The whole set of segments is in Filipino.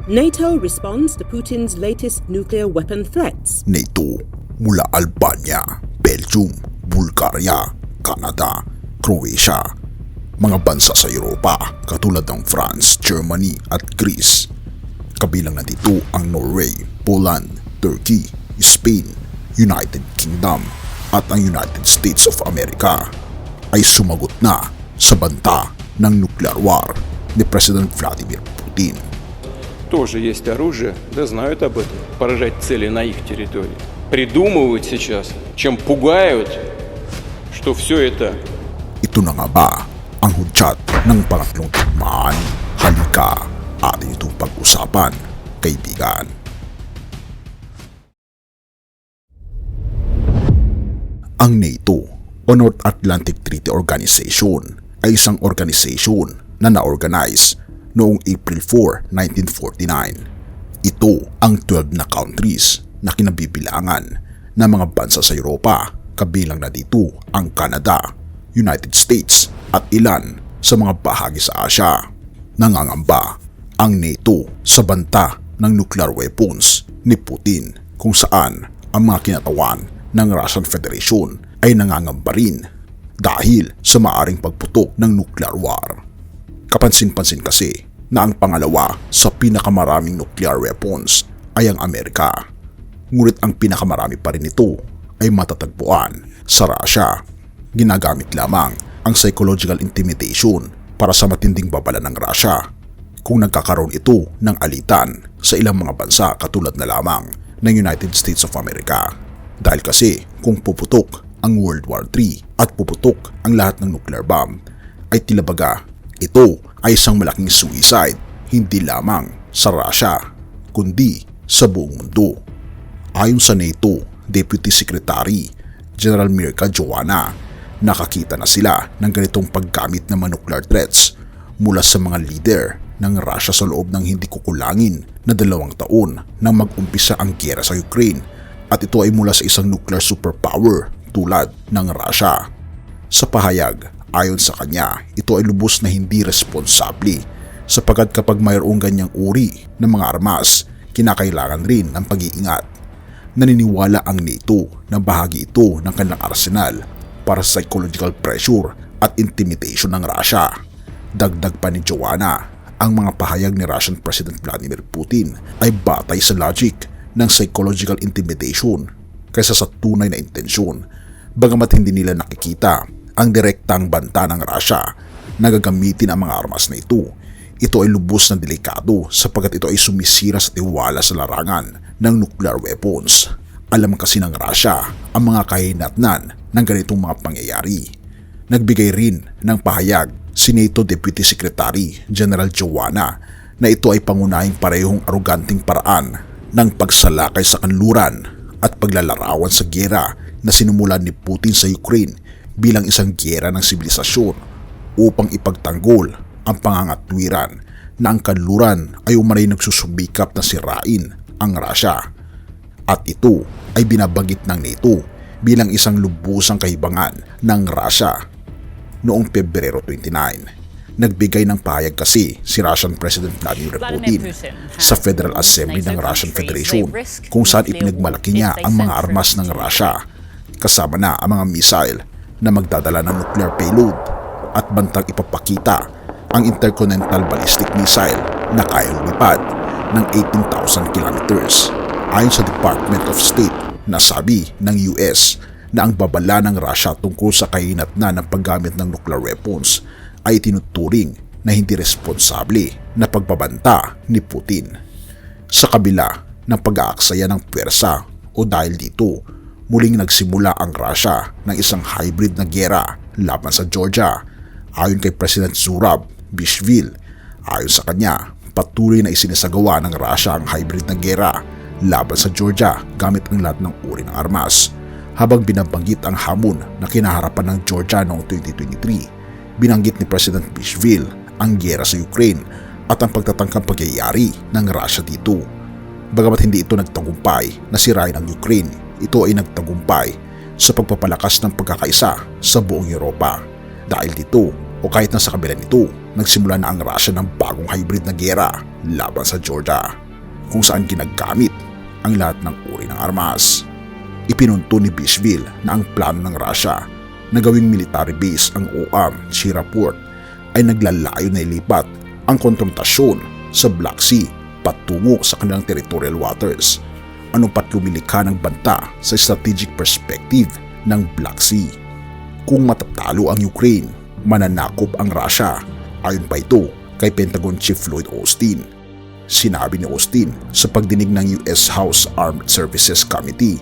NATO responds to Putin's latest nuclear weapon threats. NATO mula Albania, Belgium, Bulgaria, Canada, Croatia, mga bansa sa Europa katulad ng France, Germany at Greece. Kabilang na dito ang Norway, Poland, Turkey, Spain, United Kingdom at ang United States of America ay sumagot na sa banta ng nuclear war ni President Vladimir Putin. Тоже есть оружие, да знают об этом, поражать цели на их территории. Придумывают сейчас, чем пугают, что все это... Ito na nga ba ang hudyat ng pangatlong digmaan? Halika, atin itong pag-usapan, kaibigan. Ang NATO o North Atlantic Treaty Organization ay isang organisasyon na na-organize noong April 4, 1949. Ito ang 12 na countries na kinabibilangan ng mga bansa sa Europa, kabilang na dito ang Canada, United States at ilan sa mga bahagi sa Asia. Nangangamba ang NATO sa banta ng nuclear weapons ni Putin, kung saan ang mga kinatawan ng Russian Federation ay nangangamba rin dahil sa maaring pagputok ng nuclear war. Kapansin-pansin kasi na ang pangalawa sa pinakamaraming nuclear weapons ay ang Amerika. Ngunit ang pinakamarami pa rin nito ay matatagpuan sa Russia. Ginagamit lamang ang psychological intimidation para sa matinding babala ng Russia. Kung nagkakaroon ito ng alitan sa ilang mga bansa katulad na lamang ng United States of America. Dahil kasi kung puputok ang World War III at puputok ang lahat ng nuclear bomb ay tila baga ito ay isang malaking suicide hindi lamang sa Russia kundi sa buong mundo. Ayon sa NATO Deputy Secretary General Mirka Joanna, nakakita na sila ng ganitong paggamit ng mga nuclear threats mula sa mga leader ng Russia sa loob ng hindi kukulangin na 2 taon nang mag-umpisa ang giyera sa Ukraine, at ito ay mula sa isang nuclear superpower tulad ng Russia. Sa pahayag, ayon sa kanya, ito ay lubos na hindi responsable sapagkat kapag mayroong ganyang uri ng mga armas, kinakailangan rin ng pag-iingat. Naniniwala ang NATO na bahagi ito ng kanilang arsenal para sa psychological pressure at intimidation ng Russia. Dagdag pa ni Joanna, ang mga pahayag ni Russian President Vladimir Putin ay batay sa logic ng psychological intimidation kaysa sa tunay na intensyon, bagamat hindi nila nakikita ang direktang banta ng Russia na gagamitin ang mga armas na ito. Ito ay lubos na delikado sapagkat ito ay sumisira sa tiwala sa larangan ng nuclear weapons. Alam kasi ng Russia ang mga kahinatnan ng ganitong mga pangyayari. Nagbigay rin ng pahayag si NATO Deputy Secretary General Joanna na ito ay pangunahing parehong aroganting paraan ng pagsalakay sa kanluran at paglalarawan sa giyera na sinumulan ni Putin sa Ukraine bilang isang giyera ng sibilisasyon upang ipagtanggol ang pangangatwiran na ang kanluran ay umanay nagsusubikap na sirain ang Russia. At ito ay binabanggit ng NATO bilang isang lubusang kahibangan ng Russia. Noong Pebrero 29, nagbigay ng pahayag kasi si Russian President Vladimir Putin sa Federal Assembly ng Russian Federation kung saan ipinagmalaki niya ang mga armas ng Russia, kasama na ang mga missile na magdadala ng nuclear payload at bantang ipapakita ang intercontinental ballistic missile na kayang lumipad ng 18,000 kilometers. Ayon sa Department of State, nasabi ng US na ang babala ng Russia tungkol sa kahinatnan ng paggamit ng nuclear weapons ay tinuturing na hindi responsable na pagbabanta ni Putin. Sa kabila ng pag-aaksaya ng pwersa o dahil dito, muling nagsimula ang Russia ng isang hybrid na giyera laban sa Georgia. Ayon kay President Zurab Bishvili, ayon sa kanya, patuloy na isinasagawa ng Russia ang hybrid na giyera laban sa Georgia gamit ang lahat ng uri ng armas. Habang binabanggit ang hamon na kinaharapan ng Georgia noong 2023, binanggit ni President Bishvili ang giyera sa Ukraine at ang pagtatangkang pagyayari ng Russia dito. Bagamat hindi ito nagtagumpay na sirain ang Ukraine, ito ay nagtagumpay sa pagpapalakas ng pagkakaisa sa buong Europa. Dahil dito, o kahit na sa kabila nito, nagsimula na ang Russia ng bagong hybrid na giyera laban sa Georgia, kung saan ginagamit ang lahat ng uri ng armas. Ipinunto ni Bishville na ang plano ng Russia na gawing military base ang OAM Chiraport ay naglalayo na ilipat ang konfrontasyon sa Black Sea patungo sa kanilang territorial waters, pat lumilikha ng banta sa strategic perspective ng Black Sea. Kung matatalo ang Ukraine, mananakop ang Russia, ayon pa ito kay Pentagon Chief Lloyd Austin. Sinabi ni Austin sa pagdinig ng US House Armed Services Committee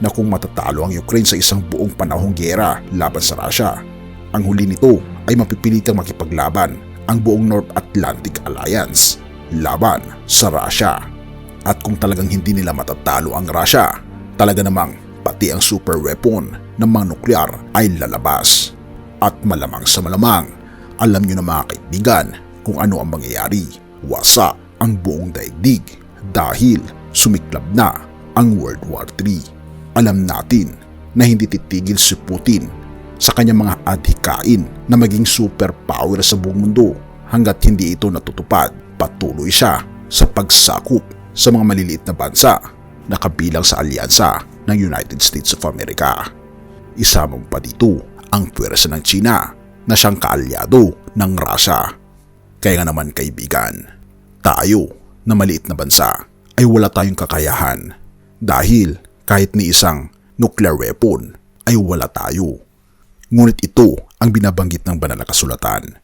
na kung matatalo ang Ukraine sa isang buong panahong giyera laban sa Russia, ang huli nito ay mapipilitang makipaglaban ang buong North Atlantic Alliance laban sa Russia. At kung talagang hindi nila matatalo ang Russia, talaga namang pati ang super weapon ng mga nuklear ay lalabas. At malamang sa malamang, alam nyo na mga kaibigan kung ano ang mangyayari. Wasak ang buong daigdig dahil sumiklab na ang World War III. Alam natin na hindi titigil si Putin sa kanyang mga adhikain na maging superpower sa buong mundo hanggat hindi ito natutupad. Patuloy siya sa pagsakop sa mga maliliit na bansa na kabilang sa alyansa ng United States of America. Isama pa dito ang puwersa ng China na siyang kaalyado ng Russia. Kaya nga naman kaibigan, tayo na maliit na bansa ay wala tayong kakayahan dahil kahit ni isang nuclear weapon ay wala tayo. Ngunit ito ang binabanggit ng banal na kasulatan.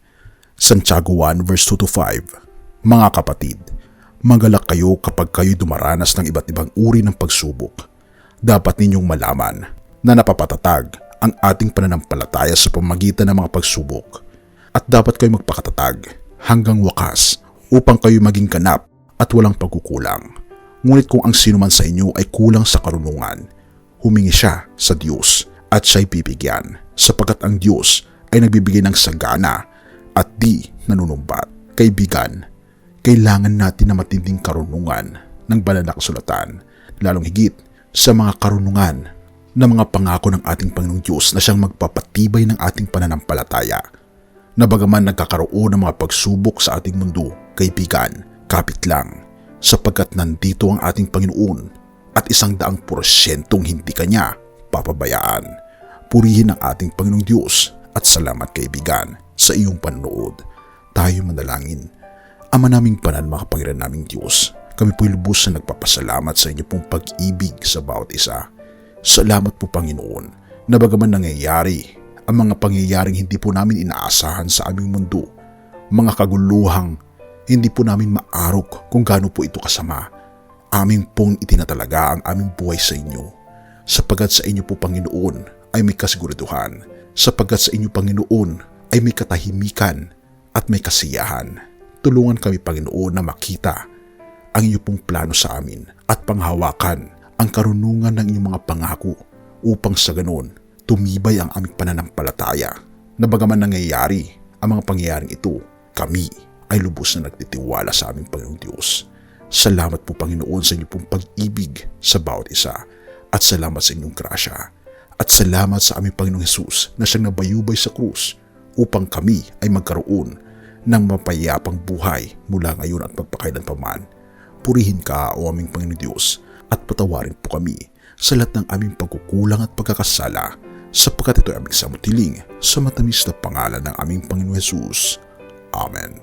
Santiago 1 verse 2-5. Mga kapatid, magalak kayo kapag kayo dumaranas ng iba't ibang uri ng pagsubok. Dapat ninyong malaman na napapatatag ang ating pananampalataya sa pamamagitan ng mga pagsubok. At dapat kayo magpakatatag hanggang wakas upang kayo maging ganap at walang pagkukulang. Ngunit kung ang sino man sa inyo ay kulang sa karunungan, humingi siya sa Diyos at siya'y bibigyan, sapagkat ang Diyos ay nagbibigay ng sagana at di nanunumbat. Kaibigan, kailangan natin na matinding karunungan ng banal na kasulatan, lalong higit sa mga karunungan ng mga pangako ng ating Panginoong Diyos na siyang magpapatibay ng ating pananampalataya. Na bagaman nagkakaroon ng mga pagsubok sa ating mundo, kaibigan, kapit lang, sapagkat nandito ang ating Panginoon at 100% hindi kanya papabayaan. Purihin ang ating Panginoong Diyos at salamat kaibigan sa iyong panonood. Tayo manalangin. Ama naming banal, makapangyarihan naming Diyos, kami po'y lubos na nagpapasalamat sa inyo pong pag-ibig sa bawat isa. Salamat po Panginoon na bagaman nangyayari ang mga pangyayaring hindi po namin inaasahan sa aming mundo, mga kaguluhang hindi po namin maarok kung gaano po ito kasama, aming pong itinatalaga ang aming buhay sa inyo. Sapagkat sa inyo po Panginoon ay may kasiguraduhan, sapagkat sa inyo Panginoon ay may katahimikan at may kasiyahan. Tulungan kami Panginoon na makita ang inyong pong plano sa amin at panghawakan ang karunungan ng inyong mga pangako upang sa ganon tumibay ang aming pananampalataya na bagaman nangyayari ang mga pangyayaring ito, kami ay lubos na nagtitiwala sa aming Panginoong Diyos. Salamat po Panginoon sa inyong pong pag-ibig sa bawat isa at salamat sa inyong grasya at salamat sa aming Panginoong Hesus na siyang nabayubay sa krus upang kami ay magkaroon ng mapayapang buhay mula ngayon at magpakailanpaman. Purihin ka o aming Panginoon Diyos at patawarin po kami sa lahat ng aming pagkukulang at pagkakasala, sapagkat ito ay aming samutiling sa matamis na pangalan ng aming Panginoon Hesus. Amen.